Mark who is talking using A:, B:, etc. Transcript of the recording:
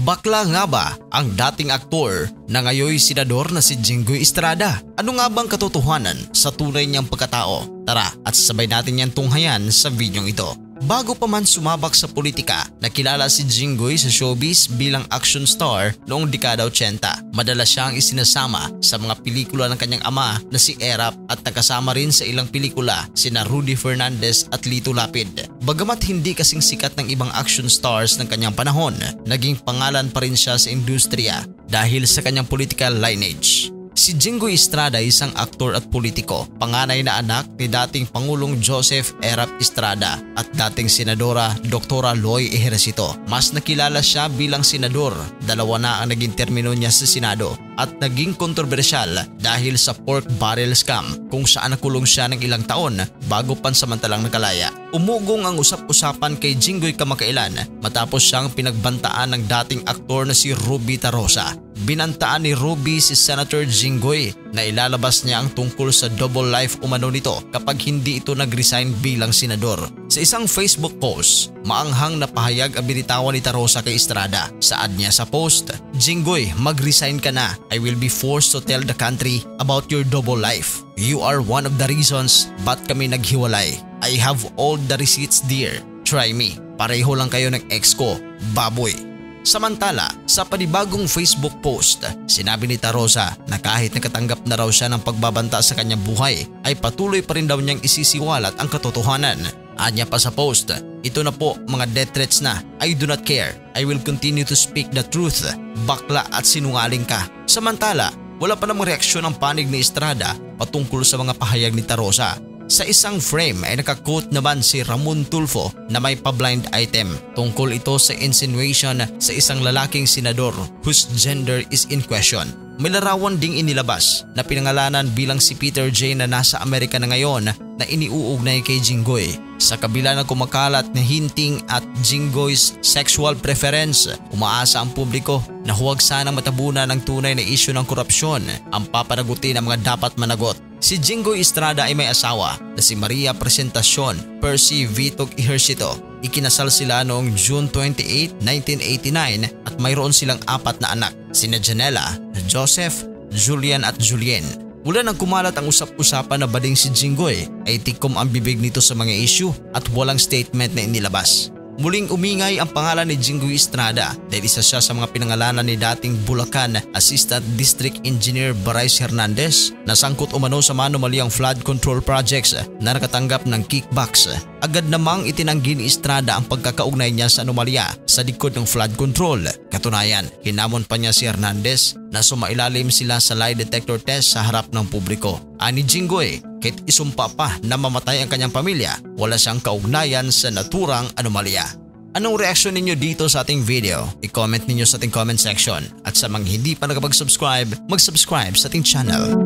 A: Bakla nga ba ang dating aktor na ngayoy senador na si Jinggoy Estrada? Ano nga bang katotohanan sa tunay niyang pagkatao? Tara at sabay natin yan tunghayan sa videong ito. Bago pa man sumabak sa politika, nakilala si Jinggoy sa showbiz bilang action star noong dekada 80. Madalas siyang isinasama sa mga pelikula ng kanyang ama na si Erap at nakasama rin sa ilang pelikula sina Rudy Fernandez at Lito Lapid. Bagamat hindi kasing sikat ng ibang action stars ng kanyang panahon, naging pangalan pa rin siya sa industriya dahil sa kanyang political lineage. Si Jinggoy Estrada ay isang aktor at politiko, panganay na anak ni dating Pangulong Joseph Erap Estrada at dating Senadora Dr. Loy Ejercito. Mas nakilala siya bilang senador, dalawa na ang naging termino niya sa Senado at naging kontrobersyal dahil sa pork barrel scam kung saan nakulong siya ng ilang taon bago pansamantalang nakalaya. Umugong ang usap-usapan kay Jinggoy kamakailan matapos siyang pinagbantaan ng dating aktor na si Ruby Tarosa. Binantaan ni Ruby si Senator Jinggoy na ilalabas niya ang tungkol sa double life umano nito kapag hindi ito nag-resign bilang senador. Sa isang Facebook post, maanghang na pahayag ang binitawan ni Tarosa kay Estrada. Saad niya sa post, "Jinggoy, mag-resign ka na. I will be forced to tell the country about your double life. You are one of the reasons ba't kami naghiwalay. I have all the receipts dear. Try me. Pareho lang kayo ng ex ko, baboy." Samantala, sa panibagong Facebook post, sinabi ni Tarosa na kahit nakatanggap na raw siya ng pagbabanta sa kanyang buhay, ay patuloy pa rin daw niyang isisiwalat ang katotohanan. Anya pa sa post, "Ito na po mga death threats na. I do not care. I will continue to speak the truth. Bakla at sinungaling ka." Samantala, wala pa namang reaksyon ang panig ni Estrada patungkol sa mga pahayag ni Tarosa. Sa isang frame ay nakaquote naman si Ramon Tulfo na may pa-blind item. Tungkol ito sa insinuation sa isang lalaking senador whose gender is in question. May larawan ding inilabas na pinangalanan bilang si Peter J na nasa Amerika na ngayon na iniuugnay kay Jinggoy. Sa kabila ng kumakalat na hinting at Jinggoy's sexual preference, umaasa ang publiko na huwag sanang matabunan ng tunay na isyu ng korupsyon ang papanagutin ng mga dapat managot. Si Jinggoy Estrada ay may asawa na si Maria Presentacion Percy Vitog Ejercito. Ikinasal sila noong June 28, 1989 at mayroon silang 4 na anak, sina Janela, Joseph, Julian at Julien. Mula nang kumalat ang usap-usapan na bading si Jinggoy ay tikom ang bibig nito sa mga issue at walang statement na inilabas. Muling umingay ang pangalan ni Jinggoy Estrada dahil isa siya sa mga pinangalanan ni dating Bulacan Assistant District Engineer Bryce Hernandez na sangkot umano sa manumalyang flood control projects na nakatanggap ng kickbacks. Agad namang itinanggi ni Estrada ang pagkakaugnay niya sa anomalya sa likod ng flood control. Katunayan, hinamon pa niya si Hernandez na sumailalim sila sa lie detector test sa harap ng publiko. Ani Jinggoy, kahit isumpa pa na mamatay ang kanyang pamilya, wala siyang kaugnayan sa naturang anomalya. Anong reaksyon ninyo dito sa ating video? I-comment ninyo sa ating comment section. At sa mga hindi pa nakapag-subscribe, mag-subscribe sa ating channel.